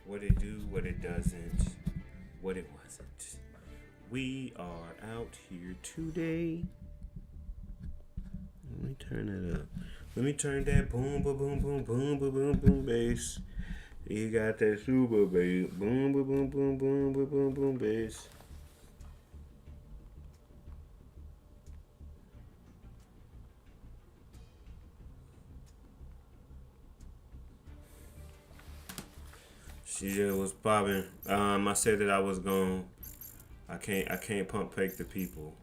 what it do, what it doesn't, what it wasn't. We are out here today. Let me turn it up. Let me turn that boom, boom, boom, boom, boom, boom, boom, boom bass. You got that super bass. Boom, boom, boom, boom, boom, boom, boom, boom bass. She just was popping. I said that I was going. I can't pump fake the people.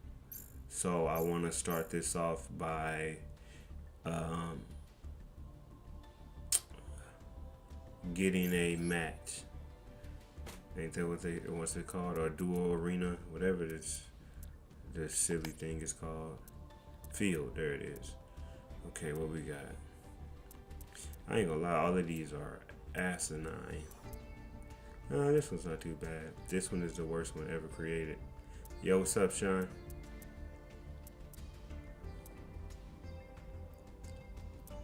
So I want to start this off by um, getting a match. Ain't that what's it called? Or dual arena, whatever this silly thing is called. Field, there it is. Okay, what we got? I ain't gonna lie, all of these are asinine. This one's not too bad. This one is the worst one ever created. Yo, what's up, Sean?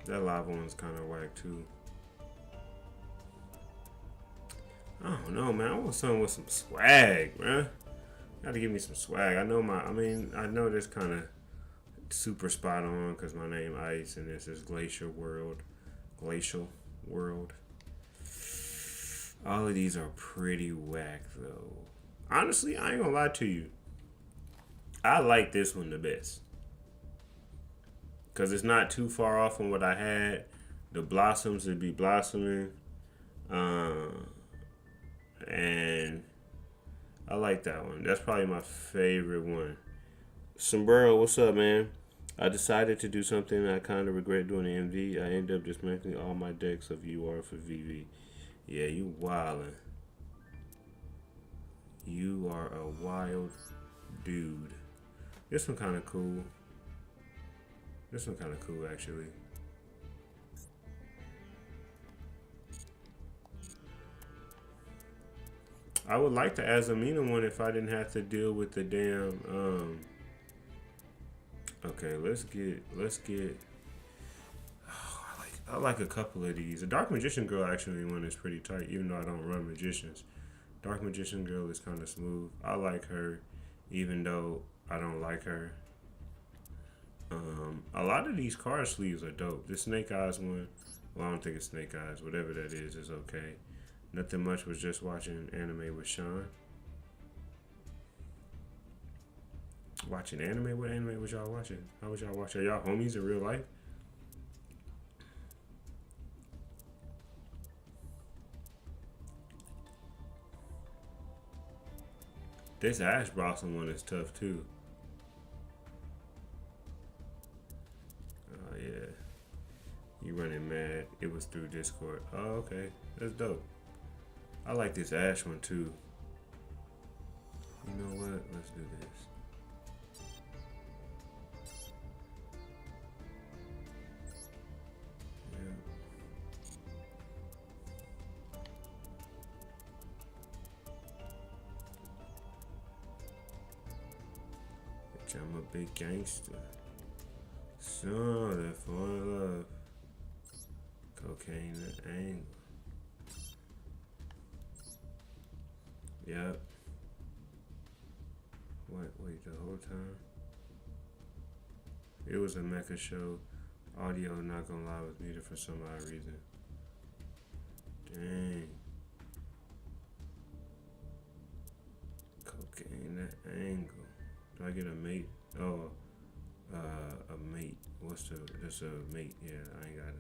That lava one's kind of whack too. I don't know, man. I want something with some swag, man. Gotta give me some swag. I know this kind of super spot on because my name Ice and this is Glacial World. Glacial World. All of these are pretty whack though. Honestly, I ain't gonna lie to you. I like this one the best because it's not too far off from what I had. The blossoms would be blossoming, and I like that one. That's probably my favorite one. Sombrero, what's up, man? I decided to do something I kind of regret doing in MV. I ended up dismantling all my decks of UR for VV. Yeah, you wildin'. You are a wild dude. This one kind of cool. This one kind of cool, actually. I would like the Azamina one if I didn't have to deal with the damn. Okay, let's get. Oh, I like a couple of these. The Dark Magician Girl actually one is pretty tight, even though I don't run magicians. Dark Magician Girl is kind of smooth. I like her, even though I don't like her. A lot of these card sleeves are dope. This Snake Eyes one, well, I don't think it's Snake Eyes. Whatever that is okay. Nothing much, was just watching anime with Sean. Watching anime? What anime was y'all watching? How was y'all watching? Are y'all homies in real life? This Ash Blossom one is tough too. Oh yeah. You running mad. It was through Discord. Oh, okay. That's dope. I like this Ash one too. You know what? Let's do this. Yeah. Bitch, I'm a big gangster. So that fall in love. Cocaine and angle. Yep. Wait, the whole time? It was a mecha show. Audio, not gonna lie, was muted for some odd reason. Dang. Cocaine, that angle. Do I get a mate? Oh, a mate. That's a mate. Yeah, I ain't got it.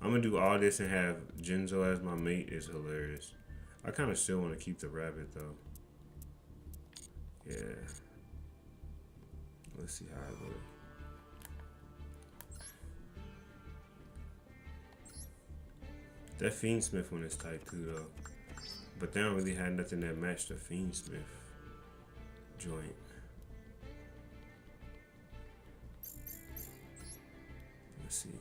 I'm gonna do all this and have Genzo as my mate is hilarious. I kind of still want to keep the rabbit though. Yeah. Let's see how I look. That Fiendsmith one is tight too though. But they don't really have nothing that matched the Fiendsmith joint. Let's see.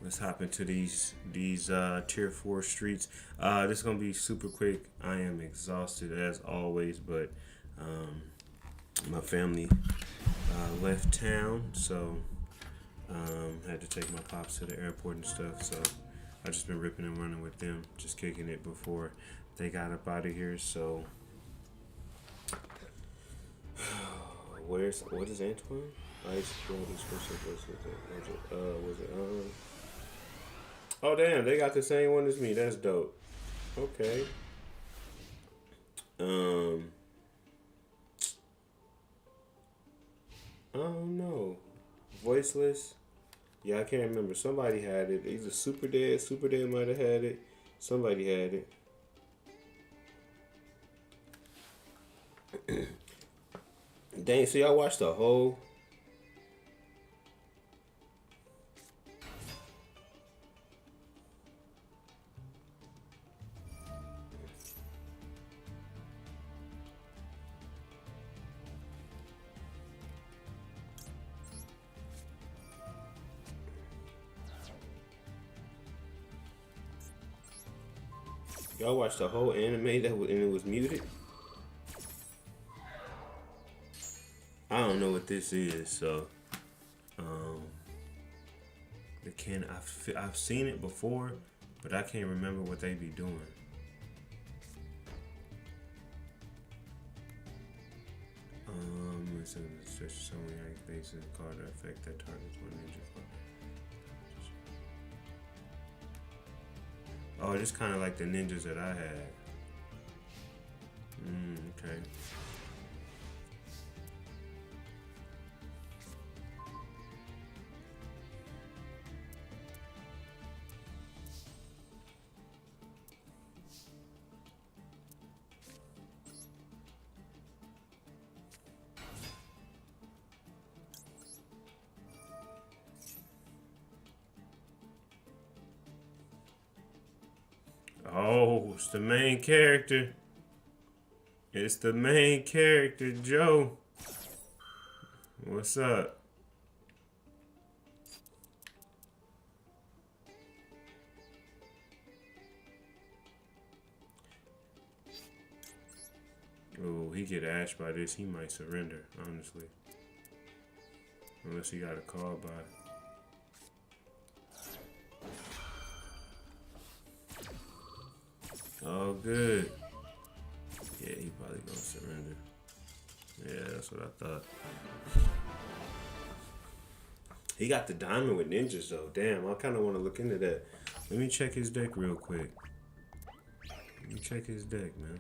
Let's hop into these tier 4 streets. This is gonna be super quick. I am exhausted as always, but my family left town, so had to take my pops to the airport and stuff. So I just been ripping and running with them, just kicking it before they got up out of here. So, what is Antoine? Ice was it oh damn, they got the same one as me. That's dope. Okay. I don't know. Voiceless. Yeah, I can't remember. Somebody had it. Either Super Dead. Super Dead might have had it. Somebody had it. Dang, so y'all watched the whole. Y'all watched the whole anime and it was muted. I don't know what this is, so I've seen it before, but I can't remember what they be doing. It's so many things in the card that affect that target's one ninja card. Oh, just kind of like the ninjas that I had. Okay. Oh, it's the main character. It's the main character, Joe. What's up? Oh, he get ashed by this. He might surrender, honestly. Unless he got a call by. Oh, good. Yeah, he probably gonna surrender. Yeah, that's what I thought. He got the diamond with ninjas, though. Damn, I kind of want to look into that. Let me check his deck real quick. Let me check his deck, man.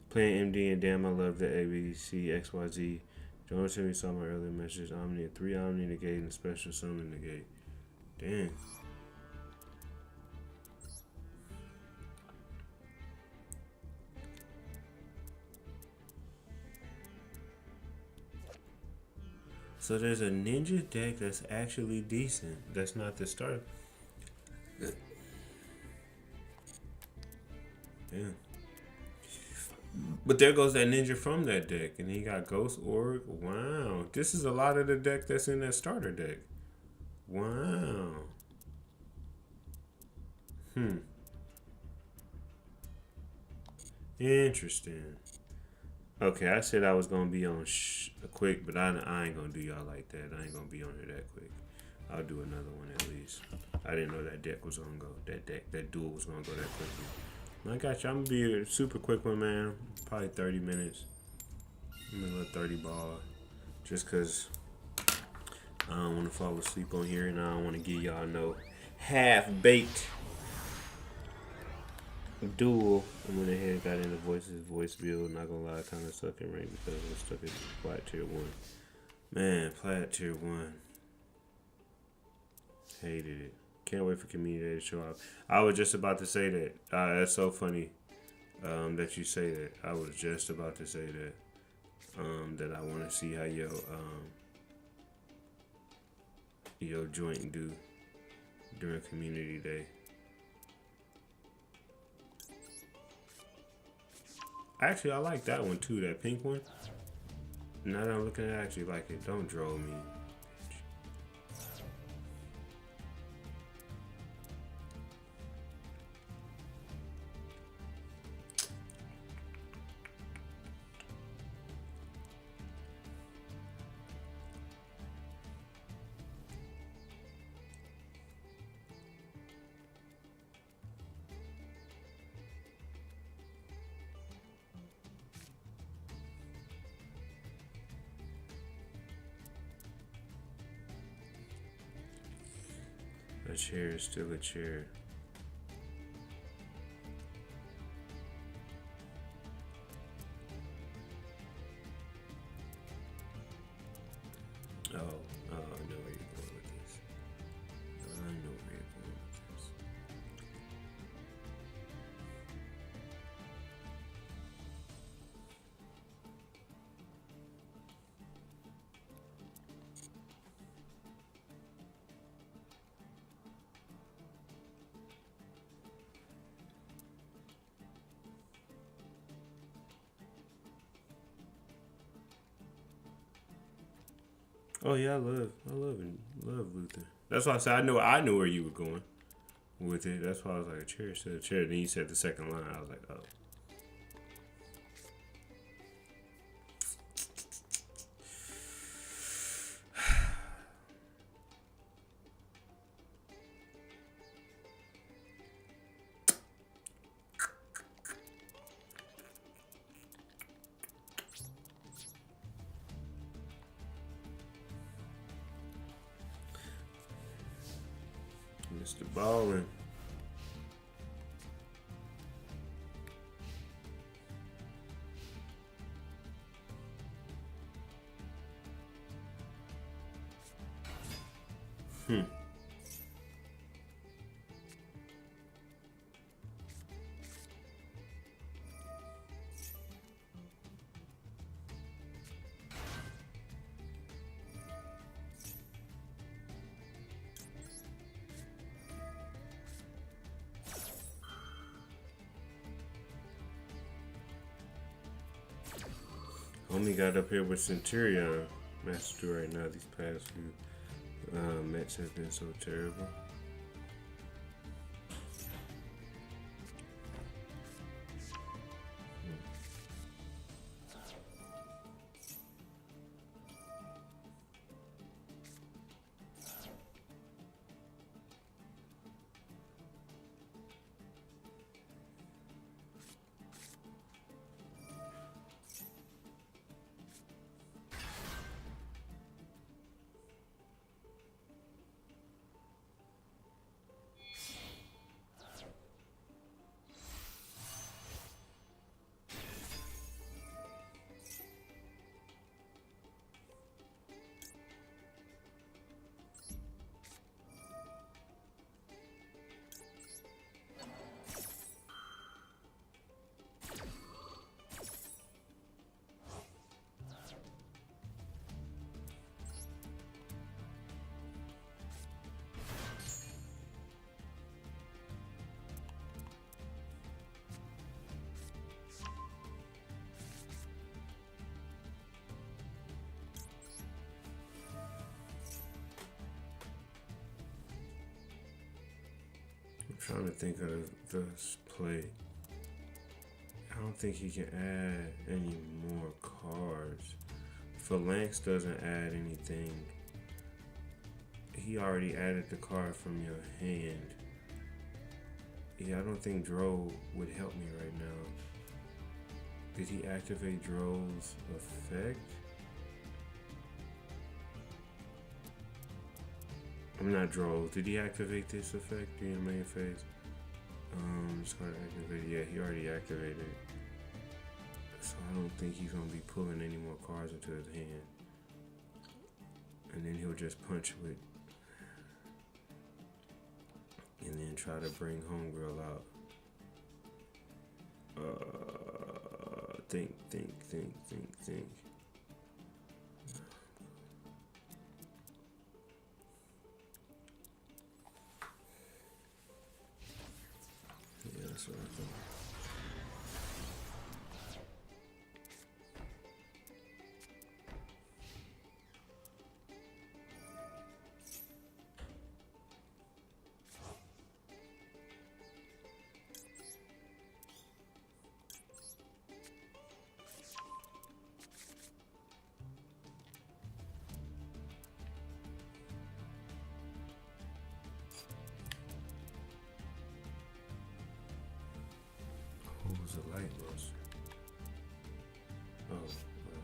Playing MD and damn, I love the ABC XYZ. Don't tell me saw my earlier message. Omni 3 Omni negate and special summon negate. Damn. So there's a ninja deck that's actually decent. That's not the start. Damn. But there goes that ninja from that deck. And he got Ghost Org. Wow. This is a lot of the deck that's in that starter deck. Wow. Interesting. Okay, I said I was gonna be on quick, but I ain't gonna do y'all like that. I ain't gonna be on here that quick. I'll do another one at least. I didn't know that deck was gonna go. That duel was gonna go that quickly. I got you. I'm gonna be a super quick one, man. Probably 30 minutes. I'm gonna let 30 ball, just cause I don't want to fall asleep on here, and I don't want to give y'all no half baked duel. I went ahead, got into voice build. Not gonna lie, kind of suck in rank because I was stuck at plat tier 1. Man, plat tier 1. Hated it. Can't wait for community day to show up. I was just about to say that. That's so funny that you say that. I was just about to say that. That I want to see how your joint do during community day. Actually, I like that one too, that pink one. Now that I'm looking at it, I actually like it. Don't draw me. A chair is still a chair. Oh, I know where you're going with this. I know where you're going with this. Oh yeah, love Luther. That's why I said I knew where you were going with it. That's why I was like a chair, still a chair. Then you said the second line. I was like, oh. Mr. Ballin. Homie got up here with Centurion Master right now. These past few matches have been so terrible. I'm trying to think of this play. I don't think he can add any more cards. Phalanx doesn't add anything. He already added the card from your hand. Yeah, I don't think Dro would help me right now. Did he activate Dro's effect? I'm not Dro. Did he activate this effect in your main phase? This card activated. Yeah, he already activated it. So I don't think he's gonna be pulling any more cards into his hand. And then he'll just punch with, and then try to bring Homegirl out. Think. Yeah, that's what I thought. Who's the light monster? Oh, yeah.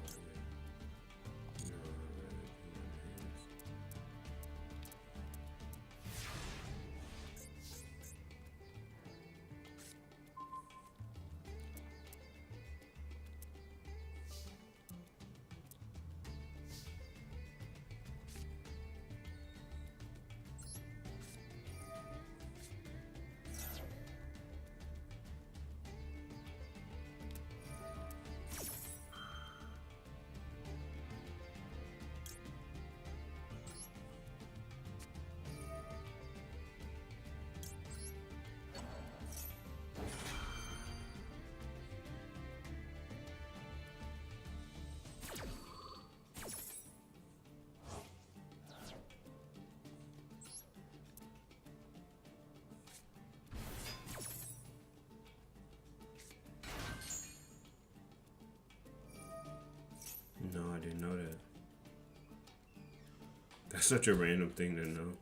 No, I'd rather do one of his. didn't know that. That's such a random thing to know.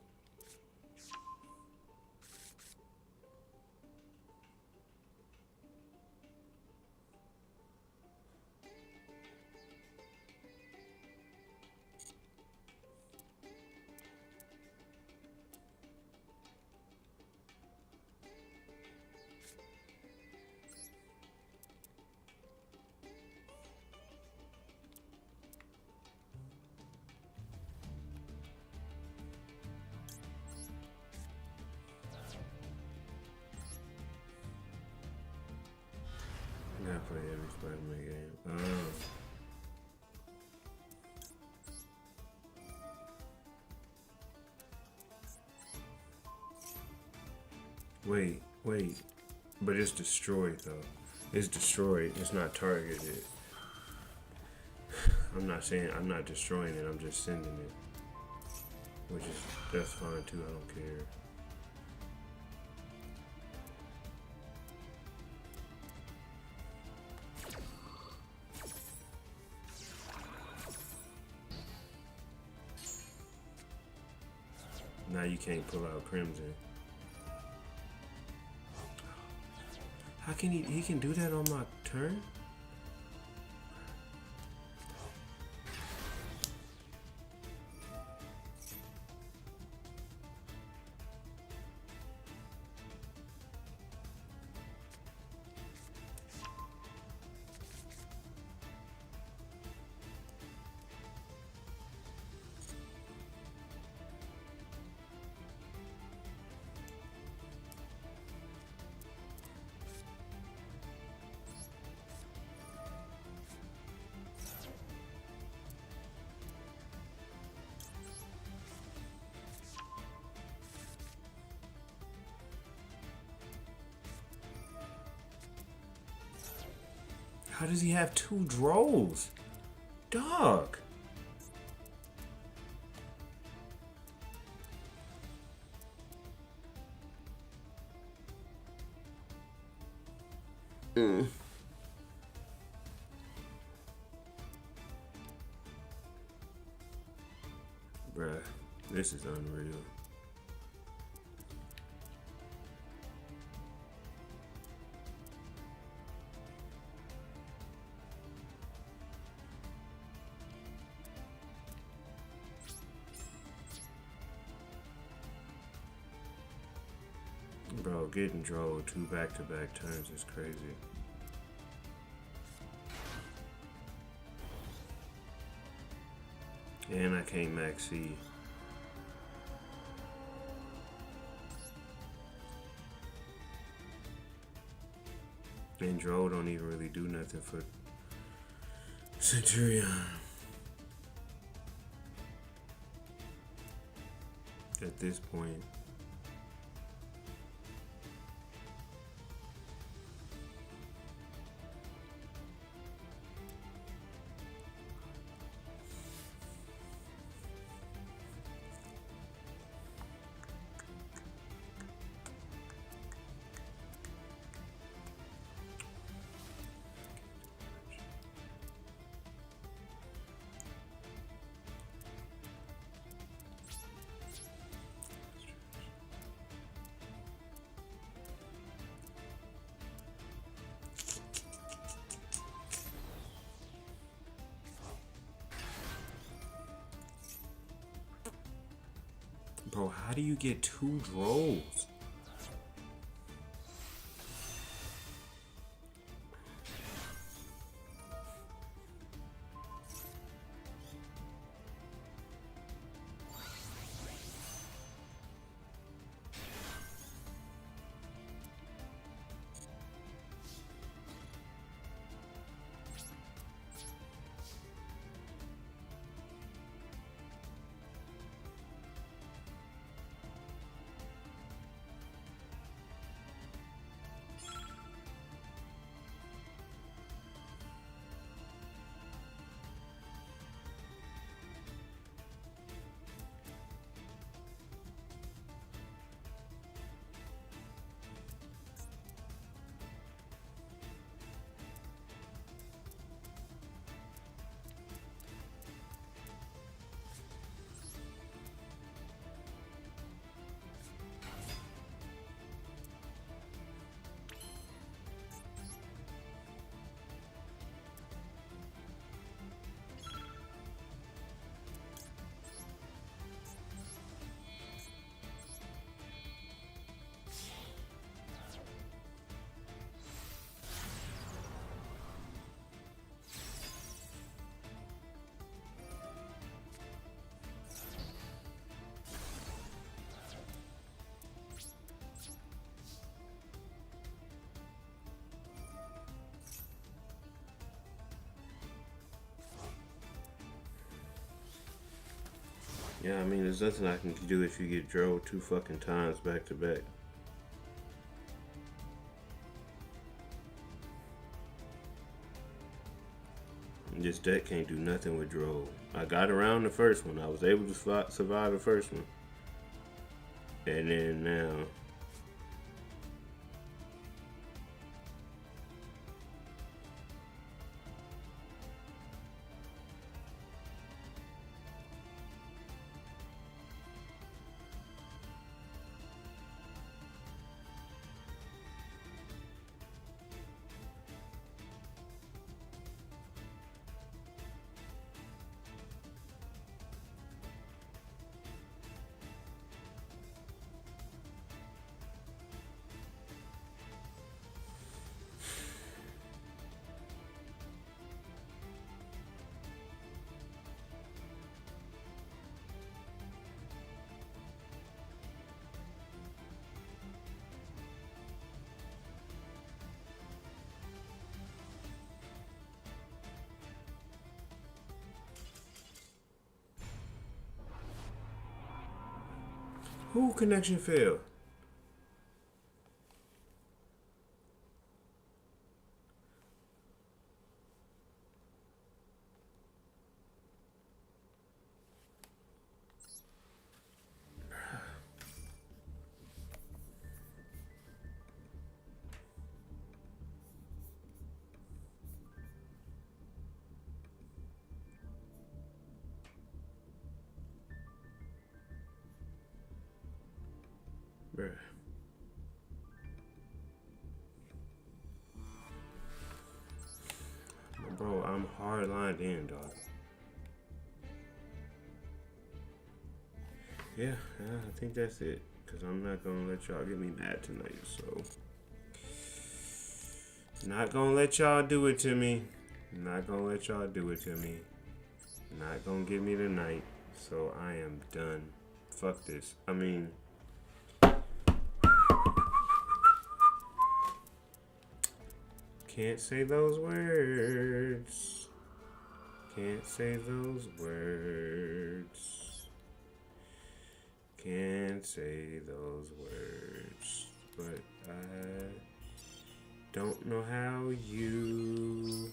I play every Spider-Man game. Wait. But it's destroyed though. It's destroyed. It's not targeted. I'm not saying I'm not destroying it. I'm just sending it, that's fine too. I don't care. Now you can't pull out Crimson. How can he can do that on my turn? How does he have 2 draws? Dog. Bruh, this is unreal. Bro, getting drove 2 back-to-back turns is crazy. And I can't max C. And Dro don't even really do nothing for Centurion. At this point. Bro, how do you get 2 draws? Yeah, I mean, there's nothing I can do if you get drove 2 fucking times back to back. This deck can't do nothing with drove. I got around the first one. I was able to survive the first one. And then now. Who connection failed? Bruh. Bro, I'm hard lined in, dog. Yeah, I think that's it. Because I'm not going to let y'all get me mad tonight. So, not going to let y'all do it to me. Not going to let y'all do it to me. Not going to get me tonight. So, I am done. Fuck this. I mean... Can't say those words. Can't say those words. Can't say those words. But I don't know how you...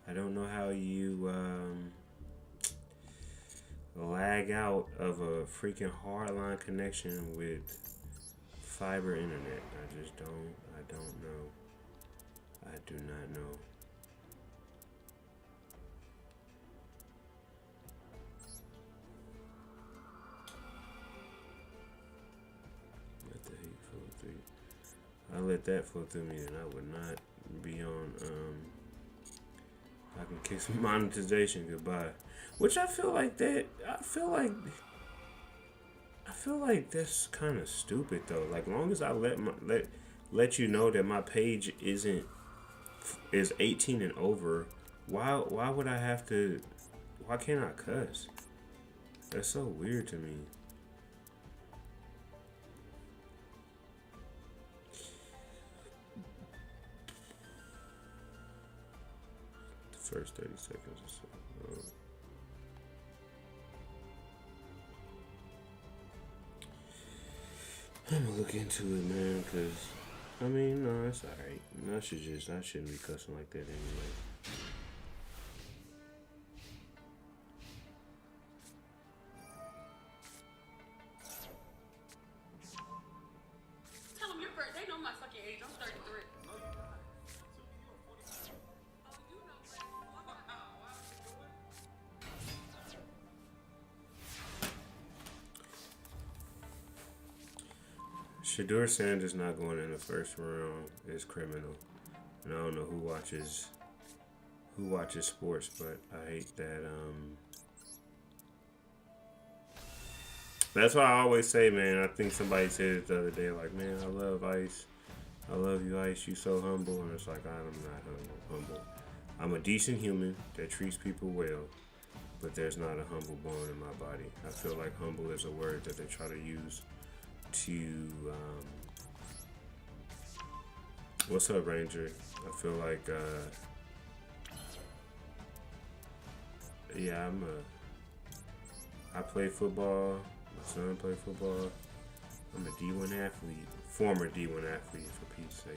I don't know how you lag out of a freaking hardline connection with fiber internet. I just don't. I don't know. I do not know. Let the hate flow through. I let that flow through me, and I would not be on. I can kiss monetization goodbye. Which I feel like that. I feel like that's kind of stupid though. Like, long as I let you know that my page is 18 and over, why would I have to? Why can't I cuss? That's so weird to me. The first 30 seconds or so. I'm gonna look into it, man, because, I mean, no, it's alright. I shouldn't be cussing like that anyway. Tell them your birthday. They know my fucking age. I'm 33. Shedeur Sanders not going in the first round is criminal. And I don't know who watches sports, but I hate that. That's why I always say, man, I think somebody said it the other day, like, man, I love Ice. I love you, Ice. You so humble. And it's like, I'm not humble. I'm a decent human that treats people well, but there's not a humble bone in my body. I feel like humble is a word that they try to use to what's up, Ranger? I feel like Yeah, I play football. My son play football. I'm a D1 athlete, former D1 athlete for Pete's sake.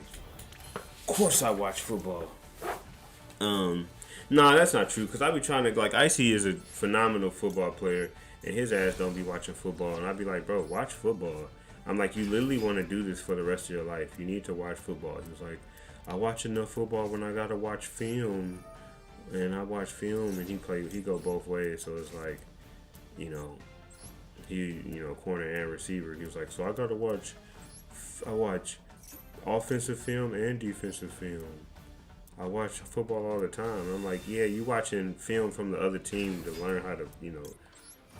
Of course, I watch football. No, that's not true. Cause I be trying to like Icy is a phenomenal football player, and his ass don't be watching football. And I be like, bro, watch football. I'm like, you literally want to do this for the rest of your life. You need to watch football. He was like, I watch enough football when I gotta watch film, and I watch film, and he go both ways. So it's like, you know, corner and receiver. He was like, so I watch offensive film and defensive film. I watch football all the time. I'm like, yeah, you watching film from the other team to learn how to,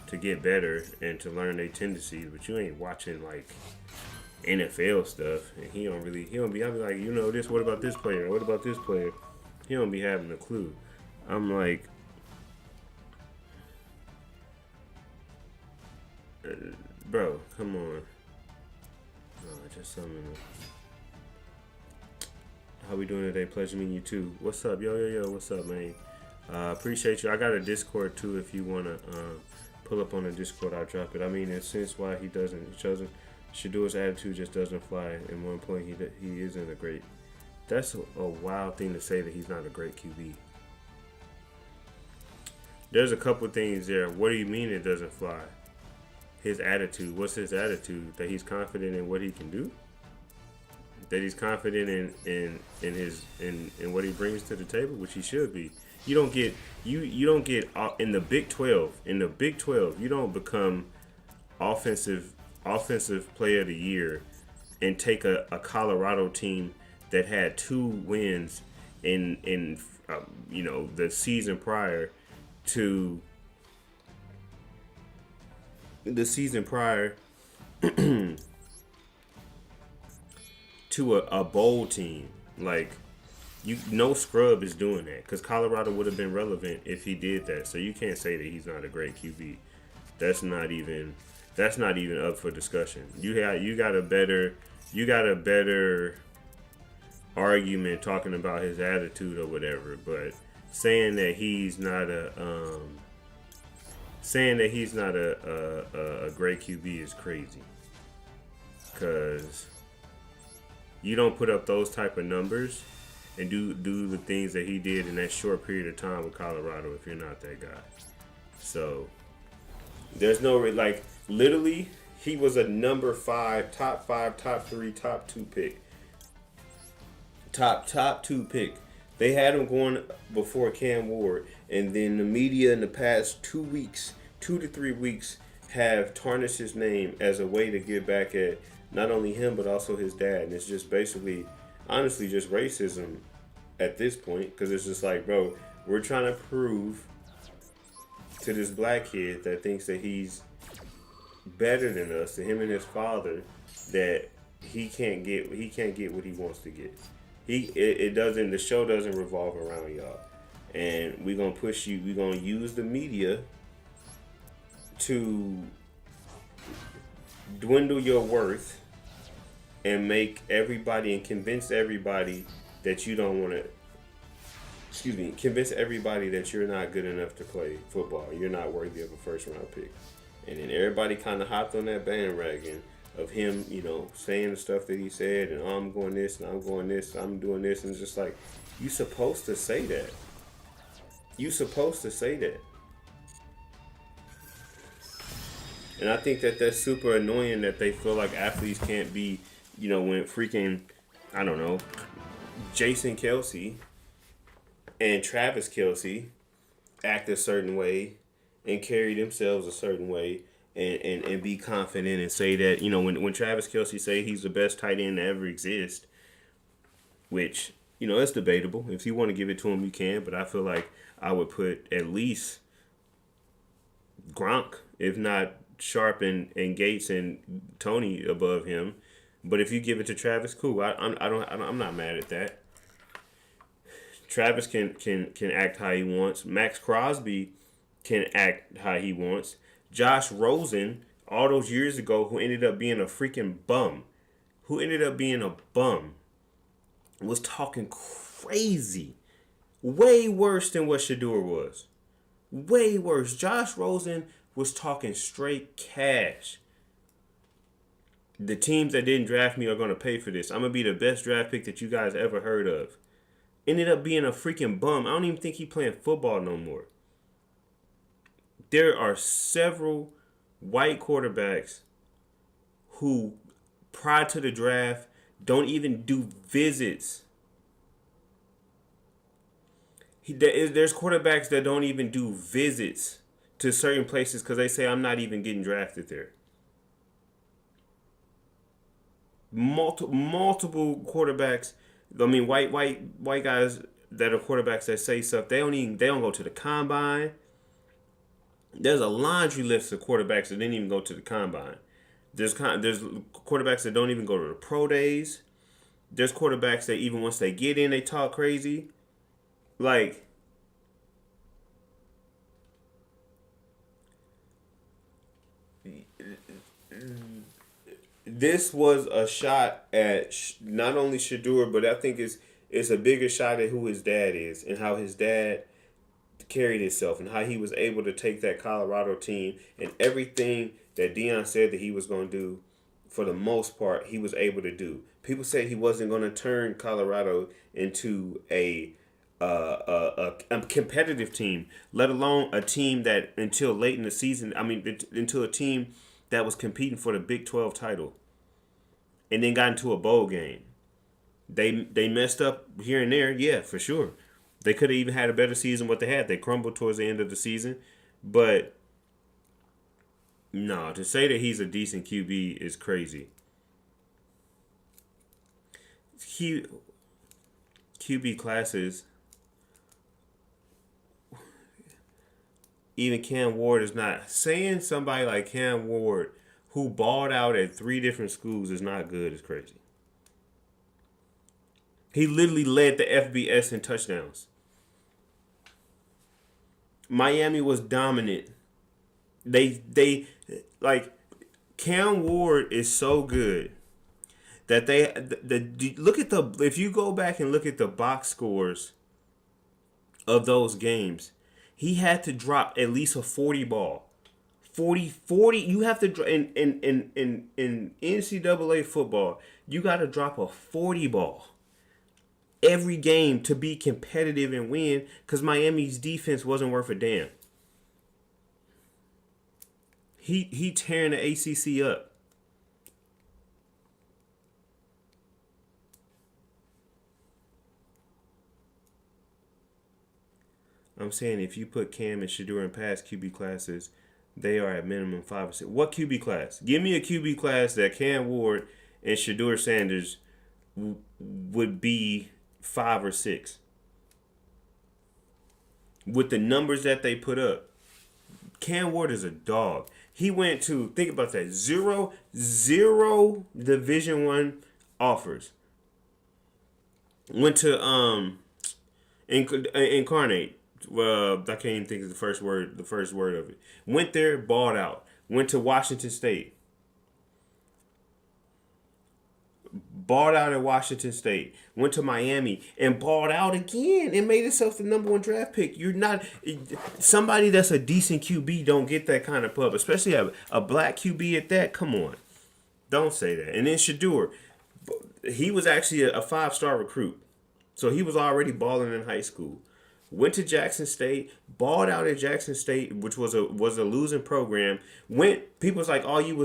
to get better and to learn their tendencies, but you ain't watching like NFL stuff. And he don't be, I'll be like, this, what about this player? What about this player? He don't be having a clue. I'm like, bro, come on. No, just something. How we doing today? Pleasure meeting you too. What's up? Yo. What's up, man? Appreciate you. I got a Discord too. If you wanna pull up on the Discord, I'll drop it. I mean, in sense why he doesn't. Shadour's attitude just doesn't fly. And one point, he isn't a great. That's a wild thing to say that he's not a great QB. There's a couple things there. What do you mean it doesn't fly? His attitude. What's his attitude? That he's confident in what he can do? That he's confident in what he brings to the table, which he should be. You don't get in the Big 12. In the Big 12, you don't become offensive player of the year and take a Colorado team that had 2 wins in the season prior to to a bowl team. Like, no scrub is doing that, because Colorado would have been relevant if he did that. So you can't say that he's not a great QB. That's not even up for discussion. You got a better argument talking about his attitude or whatever, but saying that he's not a great QB is crazy, because you don't put up those type of numbers and do the things that he did in that short period of time with Colorado if you're not that guy. So there's no, like, literally he was a number 5, top 5, top 3, top 2 pick. Top 2 pick. They had him going before Cam Ward, and then the media in the past 2 to 3 weeks have tarnished his name as a way to get back at not only him, but also his dad. And it's just basically, honestly, just racism at this point. Because it's just like, bro, we're trying to prove to this black kid that thinks that he's better than us, to him and his father, that he can't get what he wants to get. The show doesn't revolve around y'all. And we're going to push you, we're going to use the media to dwindle your worth and make everybody and convince everybody that you don't want to, convince everybody that you're not good enough to play football. You're not worthy of a first round pick. And then everybody kind of hopped on that bandwagon of him, saying the stuff that he said, and I'm going this, and I'm going this, I'm doing this, and it's just like, you supposed to say that. And I think that that's super annoying that they feel like athletes can't be, when freaking, I don't know, Jason Kelsey and Travis Kelsey act a certain way and carry themselves a certain way and be confident and say that, when Travis Kelsey say he's the best tight end to ever exist, which, it's debatable. If you want to give it to him, you can, but I feel like I would put at least Gronk, if not Sharp and Gates and Tony above him. But if you give it to Travis, cool. I'm not mad at that. Travis can act how he wants. Max Crosby can act how he wants. Josh Rosen, all those years ago, who ended up being a freaking bum, was talking crazy, way worse than what Shadour was. Way worse. Josh Rosen was talking straight cash. The teams that didn't draft me are going to pay for this. I'm going to be the best draft pick that you guys ever heard of. Ended up being a freaking bum. I don't even think he's playing football no more. There are several white quarterbacks who, prior to the draft, don't even do visits. There's quarterbacks that don't even do visits to certain places because they say, I'm not even getting drafted there. Multiple quarterbacks. I mean, white guys that are quarterbacks that say stuff. They don't go to the combine. There's a laundry list of quarterbacks that didn't even go to the combine. There's quarterbacks that don't even go to the pro days. There's quarterbacks that even once they get in, they talk crazy. Like, this was a shot at not only Shedeur, but I think it's a bigger shot at who his dad is and how his dad carried himself and how he was able to take that Colorado team and everything that Deion said that he was going to do, for the most part, he was able to do. People said he wasn't going to turn Colorado into a competitive team, let alone a team that until late in the season, into a team that was competing for the Big 12 title and then got into a bowl game. They messed up here and there, yeah, for sure. They could have even had a better season what they had. They crumbled towards the end of the season. But, no, to say that he's a decent QB is crazy. QB classes, even Cam Ward is not. Saying somebody like Cam Ward, who balled out at 3 different schools, is not good is crazy. He literally led the FBS in touchdowns. Miami was dominant. They like, Cam Ward is so good that look at if you go back and look at the box scores of those games, he had to drop at least a 40 ball. 40, you have to in NCAA football, you got to drop a 40 ball every game to be competitive and win, because Miami's defense wasn't worth a damn. He tearing the ACC up. I'm saying if you put Cam and Shedeur in past QB classes, they are at minimum 5 or 6. What QB class? Give me a QB class that Cam Ward and Shedeur Sanders would be 5 or 6 with the numbers that they put up. Cam Ward is a dog. He went to, think about that, zero Division I offers. Went to Incarnate. Well, I can't even think of the first word of it. Went there, balled out. Went to Washington State. Balled out at Washington State. Went to Miami and balled out again and made himself the number 1 draft pick. You're not somebody that's a decent QB don't get that kind of pub, especially a black QB at that. Come on, don't say that. And then Shedeur, he was actually a 5-star recruit, so he was already balling in high school. Went to Jackson State, balled out at Jackson State, which was a losing program. People was like, "Oh, you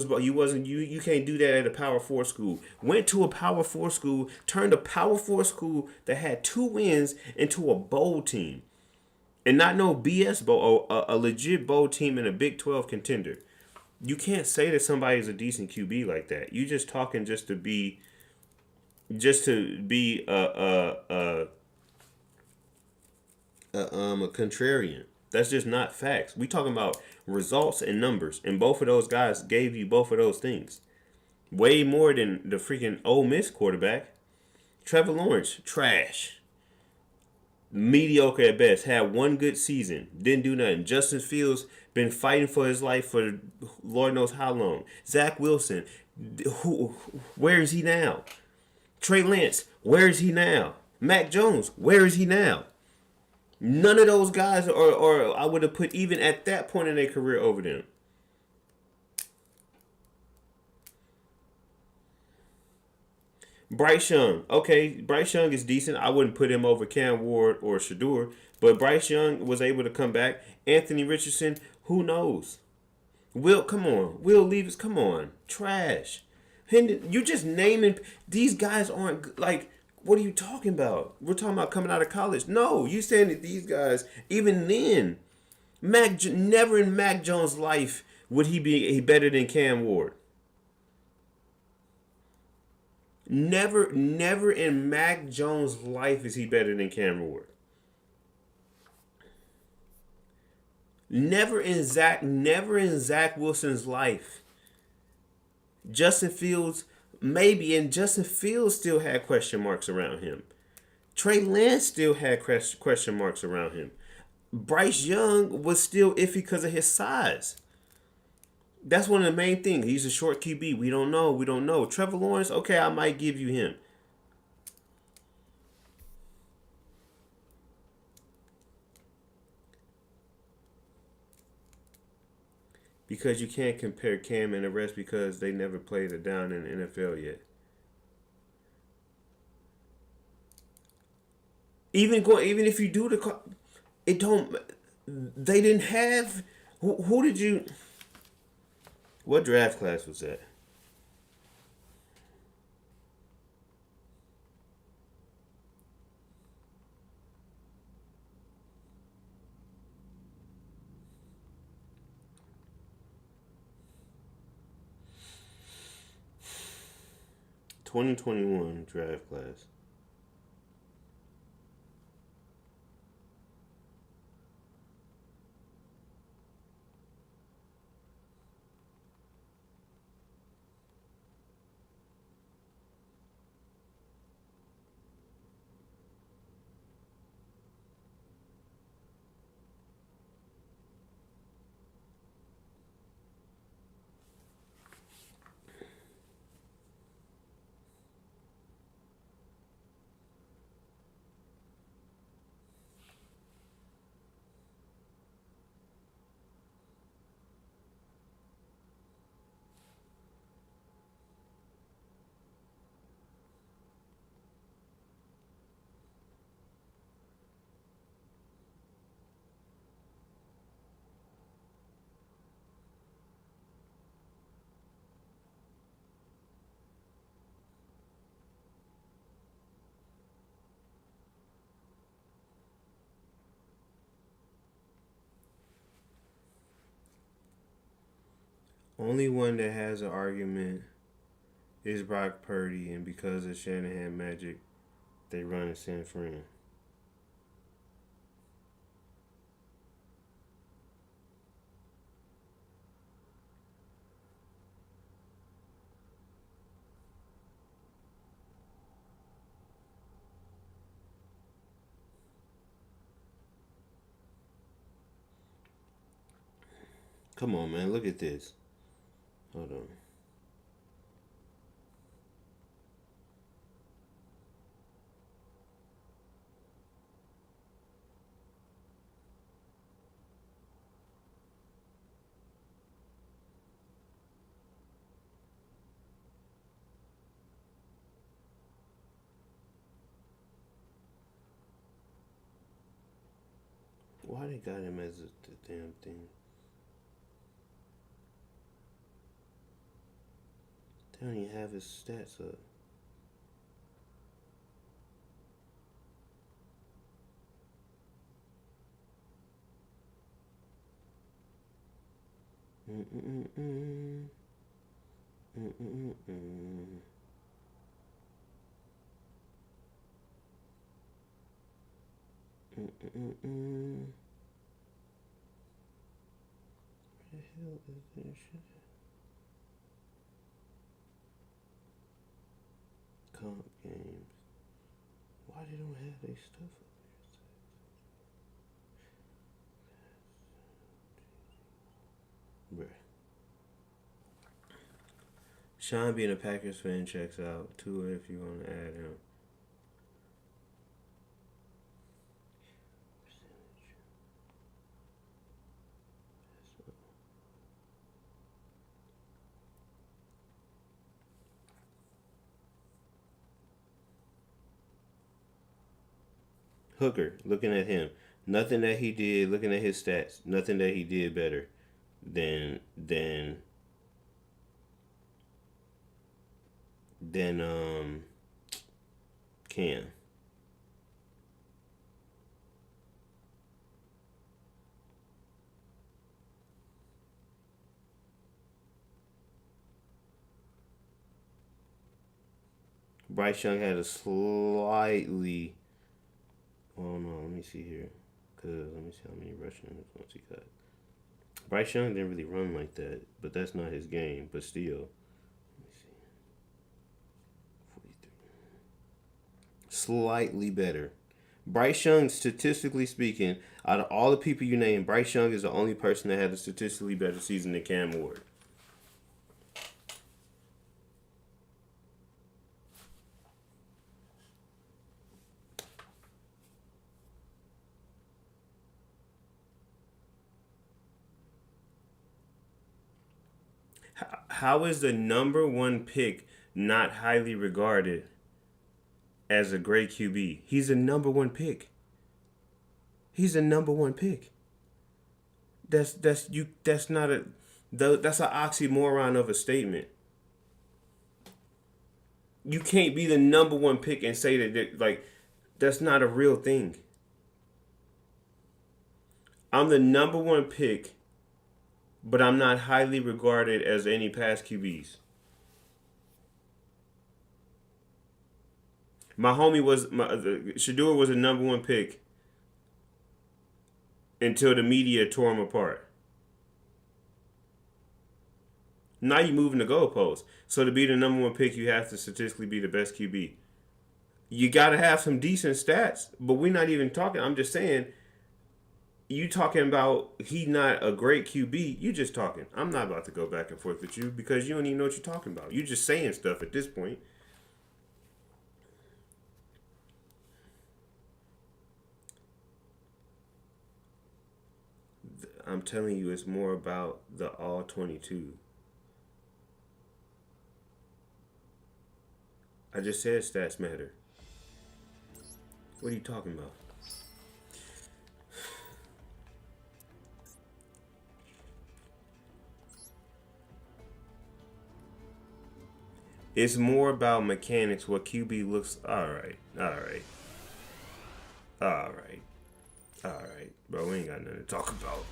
can't do that at a Power 4 school." Went to a Power 4 school, turned a Power 4 school that had 2 wins into a bowl team, and not no BS bowl, a legit bowl team and a Big 12 contender. You can't say that somebody's a decent QB like that. You just talking just to be a contrarian. That's just not facts. We talking about results and numbers, and both of those guys gave you both of those things. Way more than the freaking Ole Miss quarterback. Trevor Lawrence, trash. Mediocre at best. Had 1 good season. Didn't do nothing. Justin Fields been fighting for his life for Lord knows how long. Zach Wilson, where is he now? Trey Lance, where is he now? Mac Jones, where is he now? None of those guys, or I would have put even at that point in their career over them. Bryce Young, okay, Bryce Young is decent. I wouldn't put him over Cam Ward or Shador, but Bryce Young was able to come back. Anthony Richardson, who knows? Will, come on. Will Levis, come on. Trash. You just naming these guys aren't like. What are you talking about? We're talking about coming out of college. No, you saying that these guys, even then, never in Mac Jones' life would he be better than Cam Ward. Never in Mac Jones' life is he better than Cam Ward. Never in Zach Wilson's life. Justin Fields, maybe, and Justin Fields still had question marks around him. Trey Lance still had question marks around him. Bryce Young was still iffy because of his size. That's one of the main things. He's a short QB. We don't know. We don't know. Trevor Lawrence, okay, I might give you him. Because you can't compare Cam and the rest because they never played a down in the NFL yet. Even if you do it don't. They didn't have. Who did you? What draft class was that? (2021) draft class. Only one that has an argument is Brock Purdy, and because of Shanahan magic, they run in San Fran. Come on, man. Look at this. Hold on. Why they got him as the damn thing? They don't even have his stats up. Mm-mm-mm. Mm-mm-mm. Mm-mm-mm. Where the hell is this shit? Comp games. Why they don't have their stuff up here? Bruh. Sean being a Packers fan checks out. Tua if you want to add him. Hooker, looking at him, nothing that he did, looking at his stats, nothing that he did better than Cam. Bryce Young had a slightly. Oh no, let me see here. Cause let me see how many rushing points he got. Bryce Young didn't really run like that, but that's not his game. But still, let me see. 43. Slightly better. Bryce Young, statistically speaking, out of all the people you name, Bryce Young is the only person that had a statistically better season than Cam Ward. How is the number one pick not highly regarded as a great QB? He's a number one pick. He's a number one pick. That's not a that's an oxymoron of a statement. You can't be the number one pick and say that like that's not a real thing. I'm the number one pick, but I'm not highly regarded as any past QBs. My homie Shador was a number one pick until the media tore him apart. Now you're moving the goalposts. So to be the number one pick, you have to statistically be the best QB. You got to have some decent stats, but we're not even talking. I'm just saying, you talking about he not a great QB. You just talking. I'm not about to go back and forth with you because you don't even know what you're talking about. You just saying stuff at this point. I'm telling you, it's more about the all 22. I just said stats matter. What are you talking about? It's more about mechanics. What QB looks. All right. Bro, we ain't got nothing to talk about.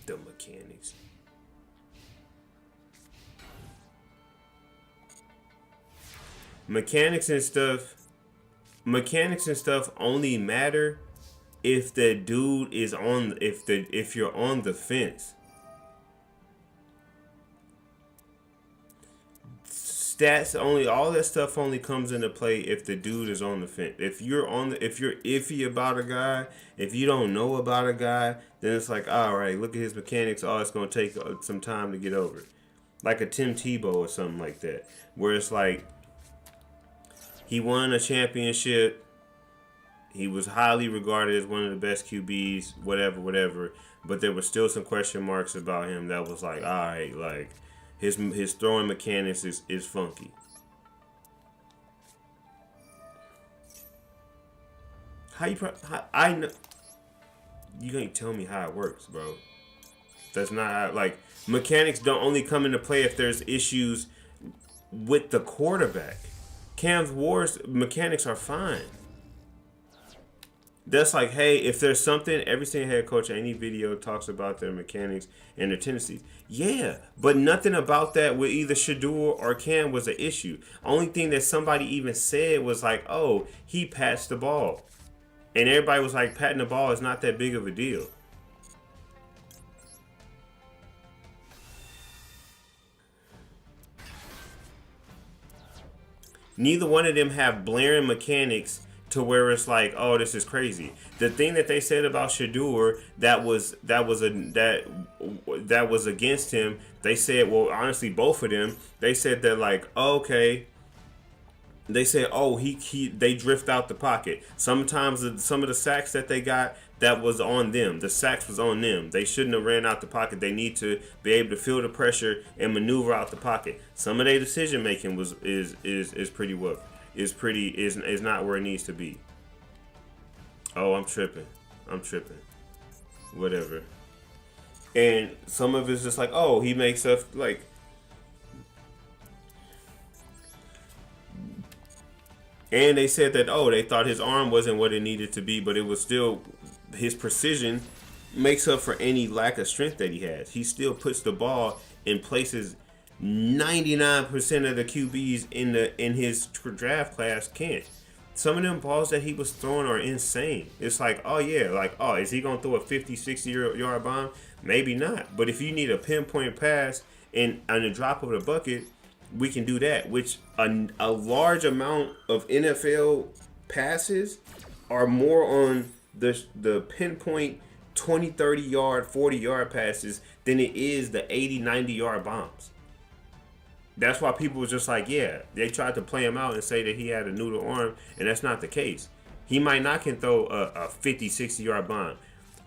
The mechanics. Mechanics and stuff only matter if the dude is on if you're on the fence. Stats only, all that stuff only comes into play if the dude is on the fence. If you're iffy about a guy, if you don't know about a guy, then it's like, all right, look at his mechanics. Oh, it's gonna take some time to get over it. Like a Tim Tebow or something like that, where it's like he won a championship. He was highly regarded as one of the best QBs, whatever. But there were still some question marks about him that was like, all right, like his throwing mechanics is funky. I know you can't tell me how it works, bro. That's not how, like mechanics don't only come into play if there's issues with the quarterback. Cam Ward's mechanics are fine. That's like, hey, if there's something, every single head coach in any video talks about their mechanics and their tendencies. Yeah, but nothing about that with either Shador or Cam was an issue. Only thing that somebody even said was like, oh, he patched the ball. And everybody was like, patting the ball is not that big of a deal. Neither one of them have blaring mechanics to where it's like, oh, this is crazy. The thing that they said about Shador that was against him, they said, well, honestly, both of them, they said that like, okay, they said, oh, they drift out the pocket. Sometimes some of the sacks that they got, that was on them. The sacks was on them. They shouldn't have ran out the pocket. They need to be able to feel the pressure and maneuver out the pocket. Some of their decision making is pretty rough. Is not where it needs to be. Oh, I'm tripping. I'm tripping. Whatever. And some of it's just like, oh, he makes up like. And they said that, oh, they thought his arm wasn't what it needed to be, but it was still his precision makes up for any lack of strength that he has. He still puts the ball in places 99% of the QBs in his draft class can't. Some of them balls that he was throwing are insane. It's like, oh yeah, like, oh, is he going to throw a 50, 60-yard bomb? Maybe not. But if you need a pinpoint pass and on the drop of the bucket, we can do that. Which a large amount of NFL passes are more on the pinpoint 20, 30-yard, 40-yard passes than it is the 80, 90-yard bombs. That's why people was just like, yeah, they tried to play him out and say that he had a noodle arm, and that's not the case. He might not can throw a 50, 60-yard bomb.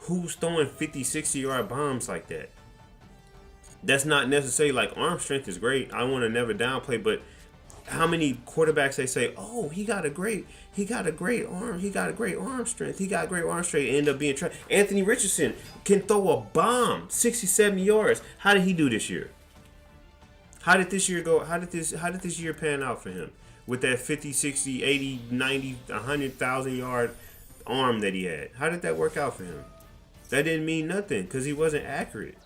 Who's throwing 50, 60-yard bombs like that? That's not necessarily like arm strength is great. I want to never downplay, but how many quarterbacks they say, oh, he got a great arm, he got a great arm strength, end up being Anthony Richardson can throw a bomb 60, 70 yards. How did he do this year? How did this year go? How did this year pan out for him with that 50, 60, 80, 90, 100,000 yard arm that he had? How did that work out for him? That didn't mean nothing because he wasn't accurate.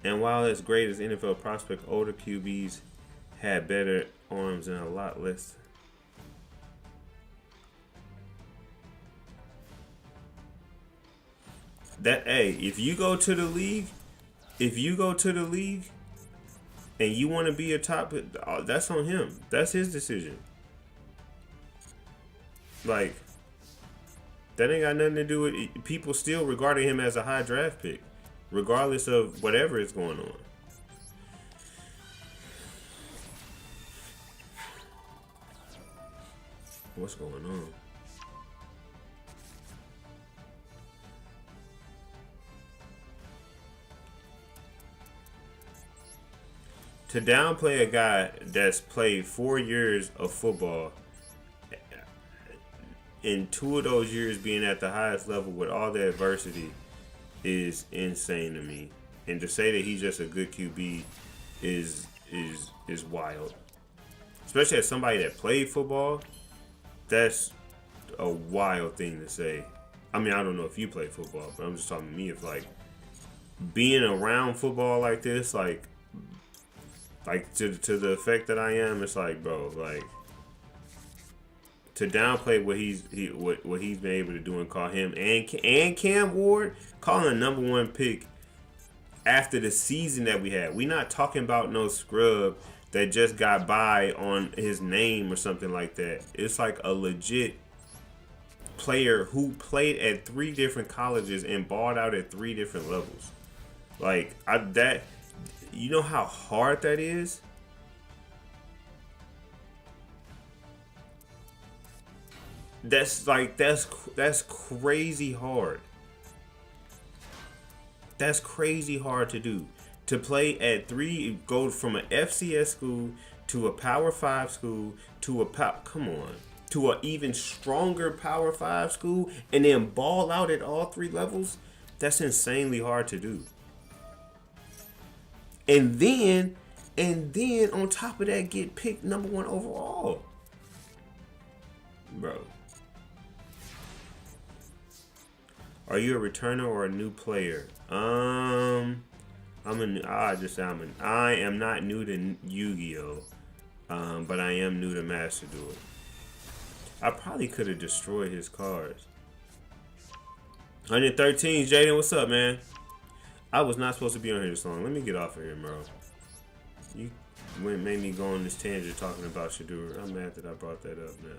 And while as great as NFL prospect, older QBs had better arms and a lot less. That, hey, if you go to the league and you want to be a top, that's on him. That's his decision. Like, that ain't got nothing to do with it. People still regarding him as a high draft pick, regardless of whatever is going on. What's going on? To downplay a guy that's played 4 years of football, in 2 of those years being at the highest level with all the adversity, is insane to me. And to say that he's just a good QB is wild. Especially as somebody that played football, that's a wild thing to say. I mean, I don't know if you play football, but I'm just talking to me. If like being around football like this, like to the effect that I am, it's like, bro, like to downplay what he's been able to do and call him and Cam Ward calling a #1 pick after the season that we had. We not talking about no scrub that just got by on his name or something like that. It's like a legit player who played at 3 different colleges and balled out at 3 different levels. Like you know how hard that is? That's crazy hard. That's crazy hard to do. To play at 3, go from an FCS school to a Power 5 school to to an even stronger Power 5 school and then ball out at all 3 levels. That's insanely hard to do. And then on top of that, get picked #1 overall. Bro. Are you a returner or a new player? I am not new to YUGIOH, but I am new to Master Duel. I probably could have destroyed his cards. 113, Jaden, what's up, man? I was not supposed to be on here this long. Let me get off of here, bro. You made me go on this tangent talking about Shadur. I'm mad that I brought that up now.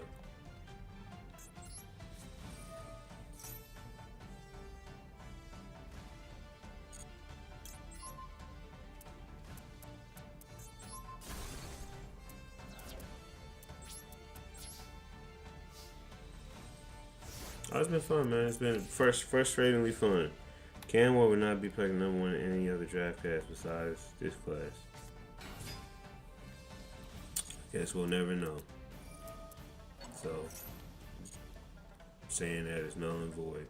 Oh, it's been fun, man. It's been frustratingly fun. Cam Ward would not be picking #1 in any other draft class besides this class. Guess we'll never know. So, saying that is null and void.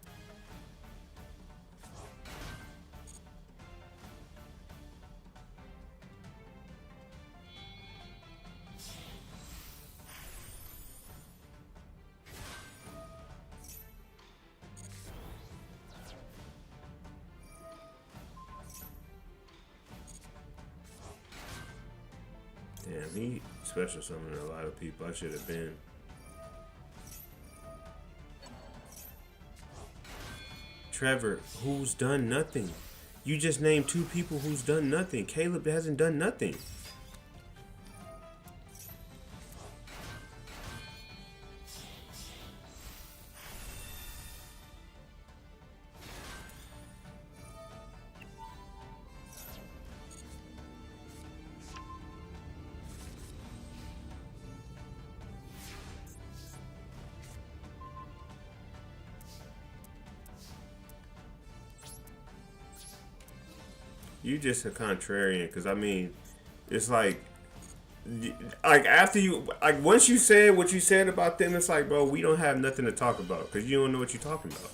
Damn, he special summoned a lot of people. I should have been. Trevor, who's done nothing? You just named 2 people who's done nothing. Caleb hasn't done nothing. You just a contrarian, because I mean, it's like after you, like once you said what you said about them, it's like, bro, we don't have nothing to talk about because you don't know what you're talking about,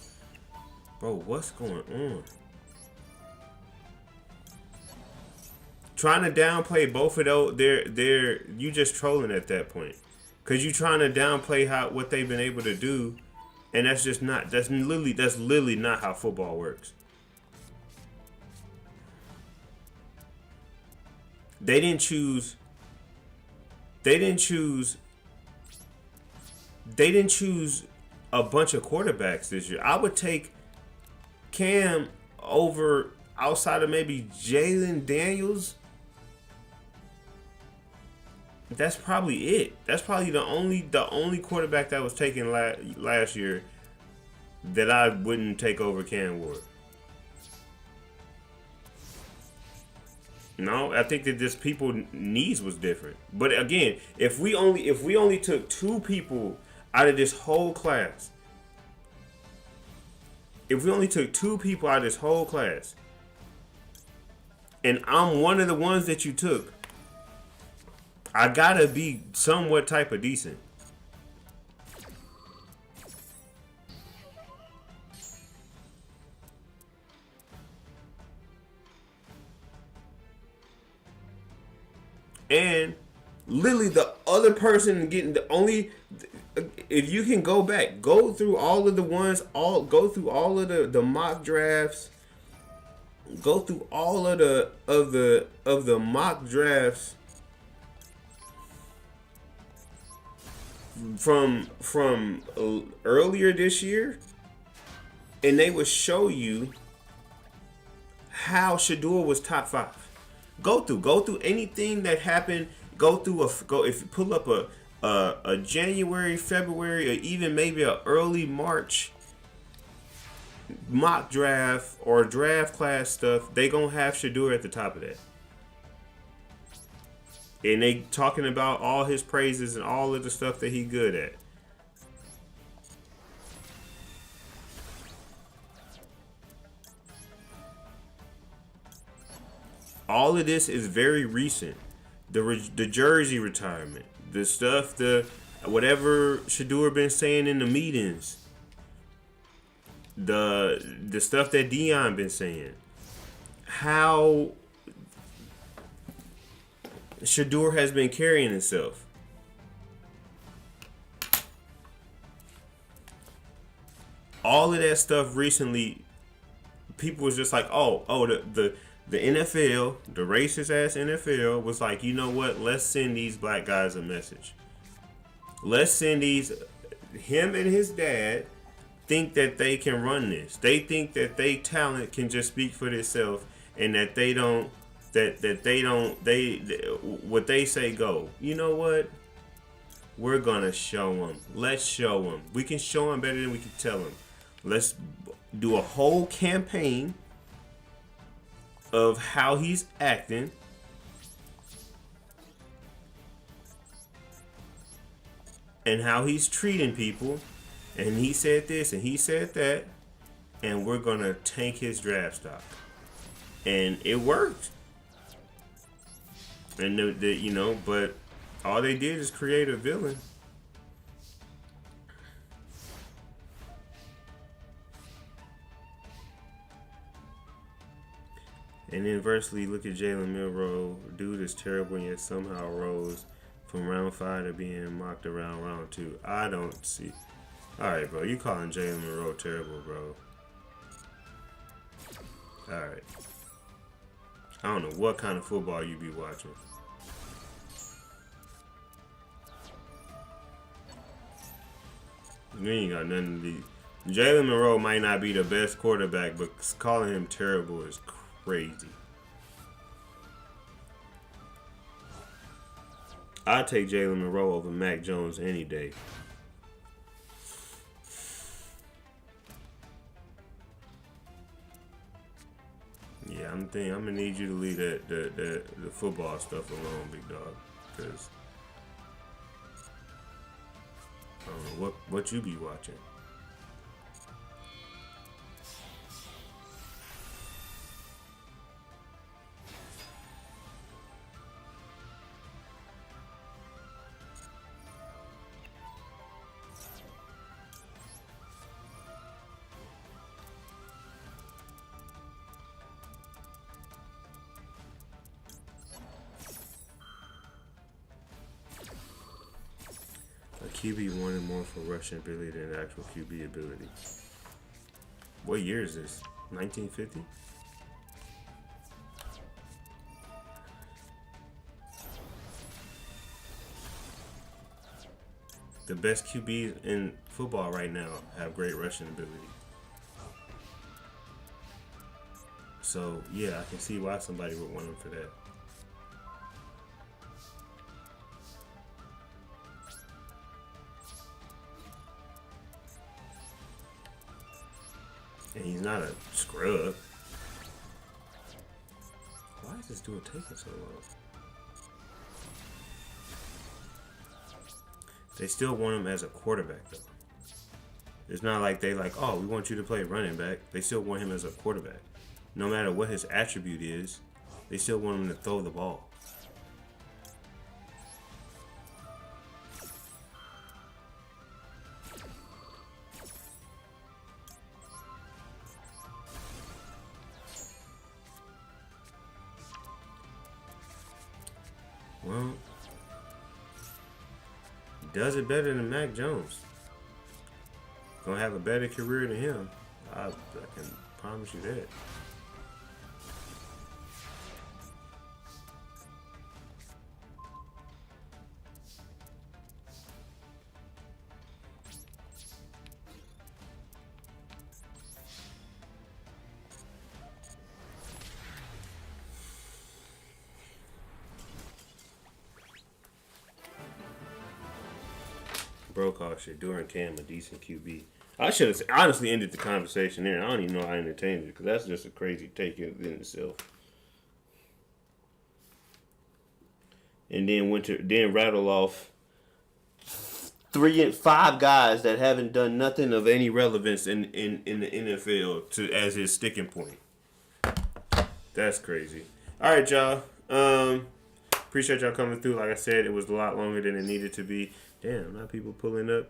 bro. What's going on? Trying to downplay both of those, they're you just trolling at that point, because you trying to downplay what they've been able to do, and that's just not. That's literally not how football works. They didn't choose a bunch of quarterbacks this year. I would take Cam over, outside of maybe Jalen Daniels. That's probably it. That's probably the only quarterback that was taken last year that I wouldn't take over Cam Ward. No, I think that just people needs was different. But again, if we only took 2 people out of this whole class, and I'm one of the ones that you took, I gotta be somewhat type of decent. And literally the other person getting the only, if you can go back, go through all of the ones, go through all of the mock drafts, go through all of the mock drafts from earlier this year, and they would show you how Shador was top 5. Go through anything that happened. If you pull up a January, February, or even maybe a early March mock draft or draft class stuff, they gonna have Shador at the top of that. And they talking about all his praises and all of the stuff that he good at. All of this is very recent. The jersey retirement, the stuff, whatever Shador been saying in the meetings, the stuff that Dion been saying, how Shador has been carrying himself. All of that stuff recently, people was just like, the NFL, the racist ass NFL, was like, you know what? Let's send these black guys a message. Let's send him and his dad think that they can run this. They think that they talent can just speak for themselves, and that what they say go. You know what? We're gonna show them. Let's show them. We can show them better than we can tell them. Let's do a whole campaign of how he's acting, and how he's treating people, and he said this and he said that, and we're gonna tank his draft stock. And it worked. And but All they did is create a villain. And inversely, look at Jalen Milroe. Dude is terrible, yet somehow rose from round 5 to being mocked around round 2. I don't see. All right, bro. You calling Jalen Milroe terrible, bro? All right. I don't know what kind of football you be watching. You ain't got nothing to do. Jalen Milroe might not be the best quarterback, but calling him terrible is crazy. I'd take Jalen Milroe over Mac Jones any day. Yeah, I'm gonna need you to leave the football stuff alone, big dog, because I don't know what you be watching. QB wanted more for rushing ability than actual QB ability. What year is this? 1950? The best QBs in football right now have great rushing ability. So, yeah, I can see why somebody would want him for that. And he's not a scrub. Why is this dude taking so long? They still want him as a quarterback, though. It's not like they like, oh, we want you to play running back. They still want him as a quarterback. No matter what his attribute is, they still want him to throw the ball. Well, he does it better than Mac Jones. Gonna have a better career than him. I can promise you that. Bro called Shador Cam a decent QB. I should have honestly ended the conversation there. I don't even know how I entertained it because that's just a crazy take in itself. And then rattle off 3 and 5 guys that haven't done nothing of any relevance in the NFL as his sticking point. That's crazy. All right, y'all. Appreciate y'all coming through. Like I said, it was a lot longer than it needed to be. Damn, not people pulling up.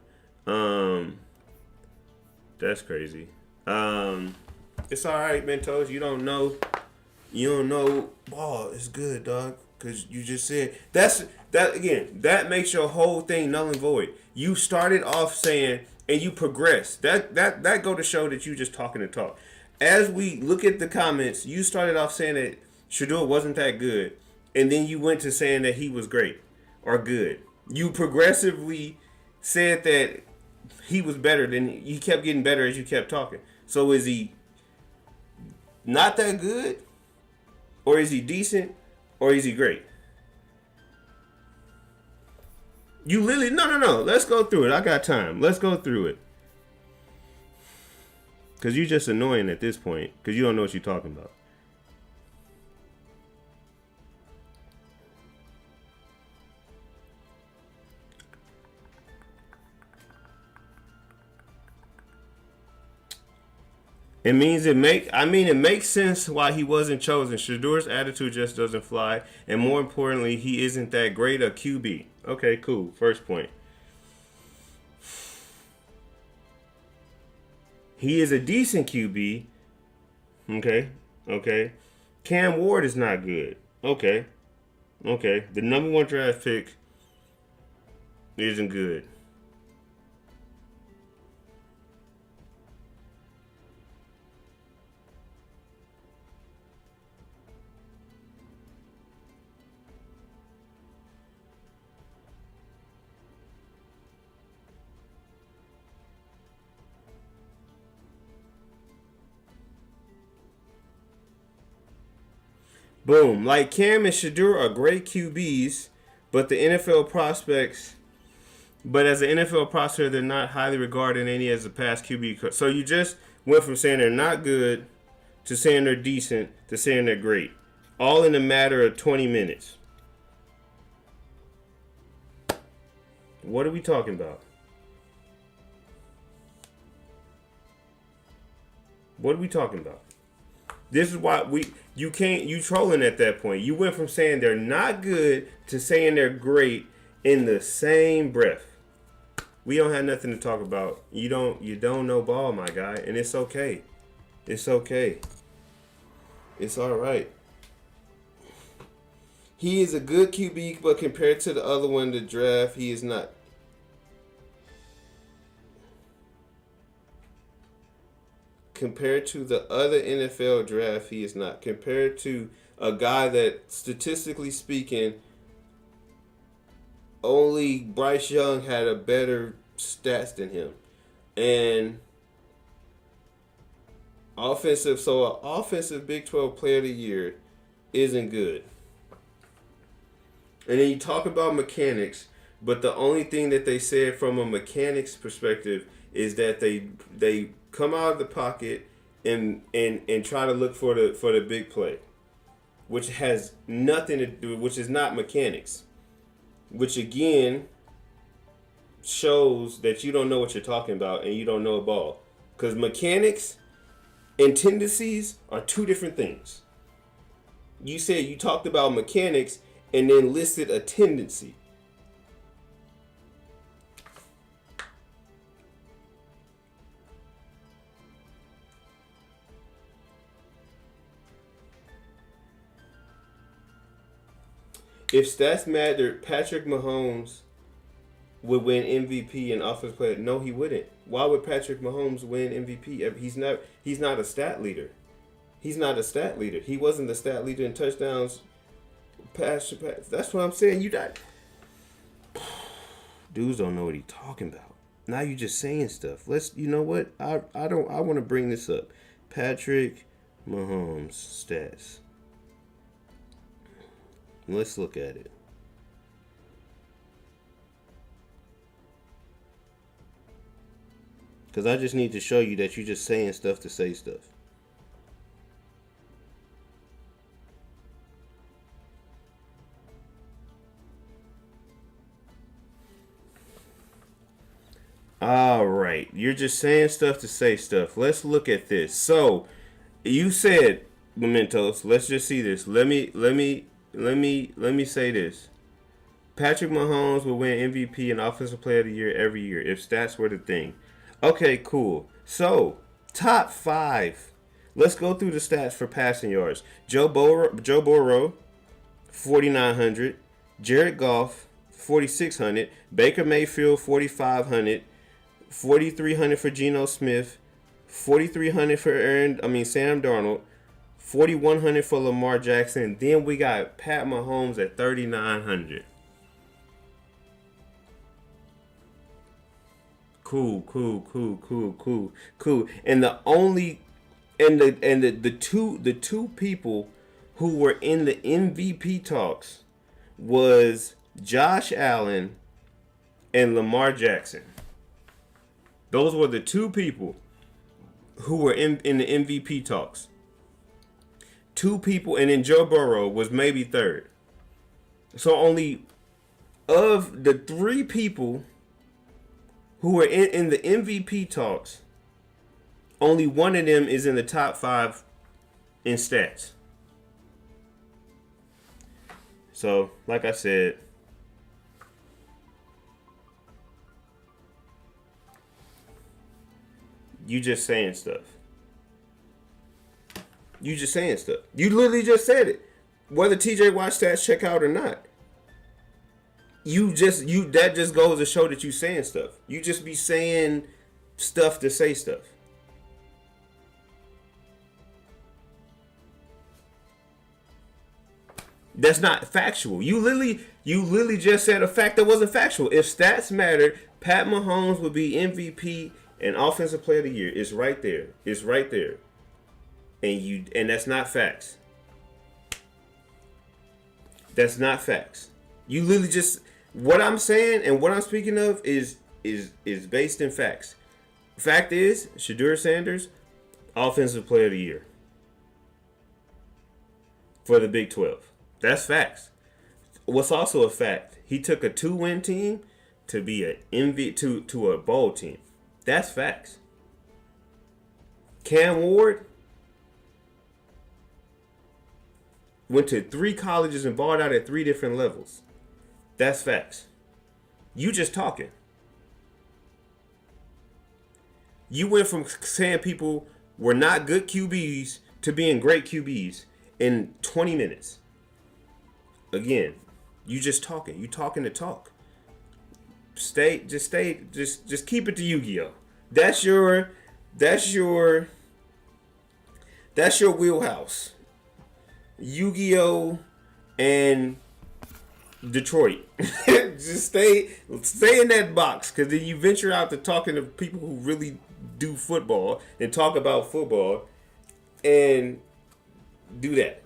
That's crazy. It's all right, Mentos. You don't know ball is good, dog. Cause you just said that makes your whole thing null and void. You started off saying and you progressed. That go to show that you just talking to talk. As we look at the comments, you started off saying that Shador wasn't that good, and then you went to saying that he was great or good. You progressively said that he was better than he kept getting better as you kept talking. So is he not that good? Or is he decent? Or is he great? You literally no. Let's go through it. I got time. Let's go through it. Cause you're just annoying at this point. Cause you don't know what you're talking about. It makes sense why he wasn't chosen. Shador's attitude just doesn't fly, and more importantly, he isn't that great a QB. Okay, cool. First point. He is a decent QB. Okay. Okay. Cam Ward is not good. Okay. Okay. The number one draft pick isn't good. Boom. Like Cam and Shadur are great QBs, but the NFL prospects, but as an NFL prospect, they're not highly regarded any as a past QB. So you just went from saying they're not good to saying they're decent to saying they're great, all in a matter of 20 minutes. What are we talking about? What are we talking about? This is why you trolling at that point. You went from saying they're not good to saying they're great in the same breath. We don't have nothing to talk about. You don't know ball, my guy, and it's okay. It's okay. It's all right. He is a good QB, but compared to the other one, the draft, he is not. Compared to the other NFL draft, he is not. Compared to a guy that, statistically speaking, only Bryce Young had a better stats than him. And offensive Big 12 Player of the Year isn't good. And then you talk about mechanics, but the only thing that they said from a mechanics perspective is that they come out of the pocket and try to look for the big play, which has nothing to do, which is not mechanics, which again shows that you don't know what you're talking about and you don't know a ball, because mechanics and tendencies are two different things. You said you talked about mechanics and then listed a tendency. If stats mattered, Patrick Mahomes would win MVP and offensive player. No, he wouldn't. Why would Patrick Mahomes win MVP? He's not a stat leader. He's not a stat leader. He wasn't the stat leader in touchdowns. Pass. That's what I'm saying. Dudes don't know what he's talking about. Now you just saying stuff. You know what? I want to bring this up. Patrick Mahomes stats. Let's look at it. Because I just need to show you that you're just saying stuff to say stuff. All right. You're just saying stuff to say stuff. Let's look at this. So, you said, Mementos, let's just see this. Let me say this. Patrick Mahomes will win MVP and Offensive Player of the Year every year if stats were the thing. Okay, cool. So, top 5. Let's go through the stats for passing yards. Joe Burrow, 4,900. Jared Goff, 4,600. Baker Mayfield, 4,500. 4,300 for Geno Smith. 4,300 for Sam Darnold. 4,100 for Lamar Jackson. Then we got Pat Mahomes at 3,900. Cool. And the two people who were in the MVP talks was Josh Allen and Lamar Jackson. Those were the two people who were in the MVP talks. Two people, and then Joe Burrow was maybe third. So only of the 3 people who were in the MVP talks, only one of them is in the top 5 in stats. So, like I said, You just saying stuff. You just saying stuff. You literally just said it. Whether TJ Watt stats check out or not. That just goes to show that you saying stuff. You just be saying stuff to say stuff. That's not factual. You literally just said a fact that wasn't factual. If stats mattered, Pat Mahomes would be MVP and Offensive Player of the Year. It's right there. It's right there. And that's not facts. That's not facts. You literally just what I'm saying and what I'm speaking of is based in facts. Fact is, Shedeur Sanders, Offensive Player of the Year for the Big 12. That's facts. What's also a fact, he took a 2-win team to be to a bowl team. That's facts. Cam Ward went to 3 colleges and balled out at 3 different levels. That's facts. You just talking. You went from saying people were not good QBs to being great QBs in 20 minutes. Again, you just talking. You talking to talk. Just keep it to Yu-Gi-Oh. That's your wheelhouse. Yu-Gi-Oh and Detroit. Just stay in that box, because then you venture out to talking to people who really do football and talk about football and do that,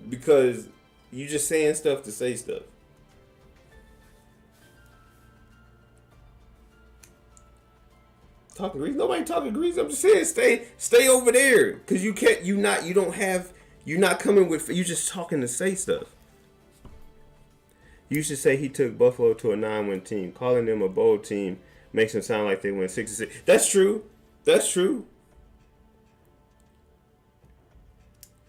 because you just saying stuff to say stuff. Talking Greece? Nobody talking Greece. I'm just saying stay over there, because you're not coming with, you just talking to say stuff. You should say he took Buffalo to a 9-win team. Calling them a bowl team makes them sound like they went 6-6. That's true. That's true.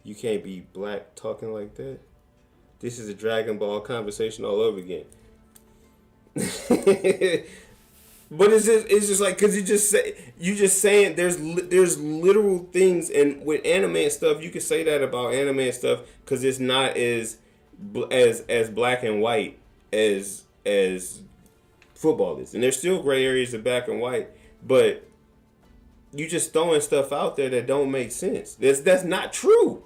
You can't be black talking like that. This is a Dragon Ball conversation all over again. But it's just like, because you just saying there's literal things, and with anime and stuff, you can say that about anime and stuff, because it's not as black and white as football is, and there's still gray areas of black and white, but you just throwing stuff out there that don't make sense. That's not true.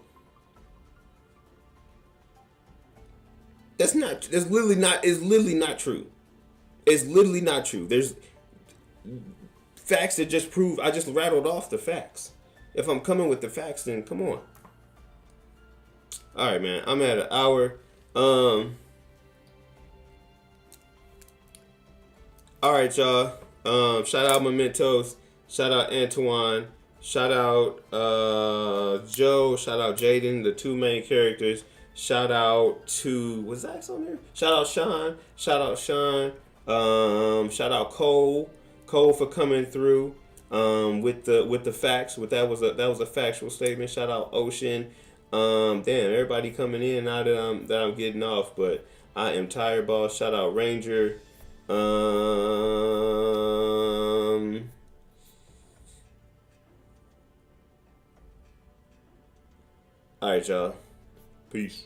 That's literally not true. It's literally not true. There's facts that just prove. I just rattled off the facts. If I'm coming with the facts, then come on. All right, man. I'm at an hour. All right, y'all. Shout out Mementos. Shout out Antoine. Shout out Joe. Shout out Jaden, the 2 main characters. Shout out to, was Zach on there? Shout out Sean. Shout out Sean. Shout out Cole. Cole for coming through with the facts. That was a factual statement. Shout out Ocean. Damn, everybody coming in now that I'm getting off, but I am tired, boss. Shout out Ranger. All right, y'all. Peace.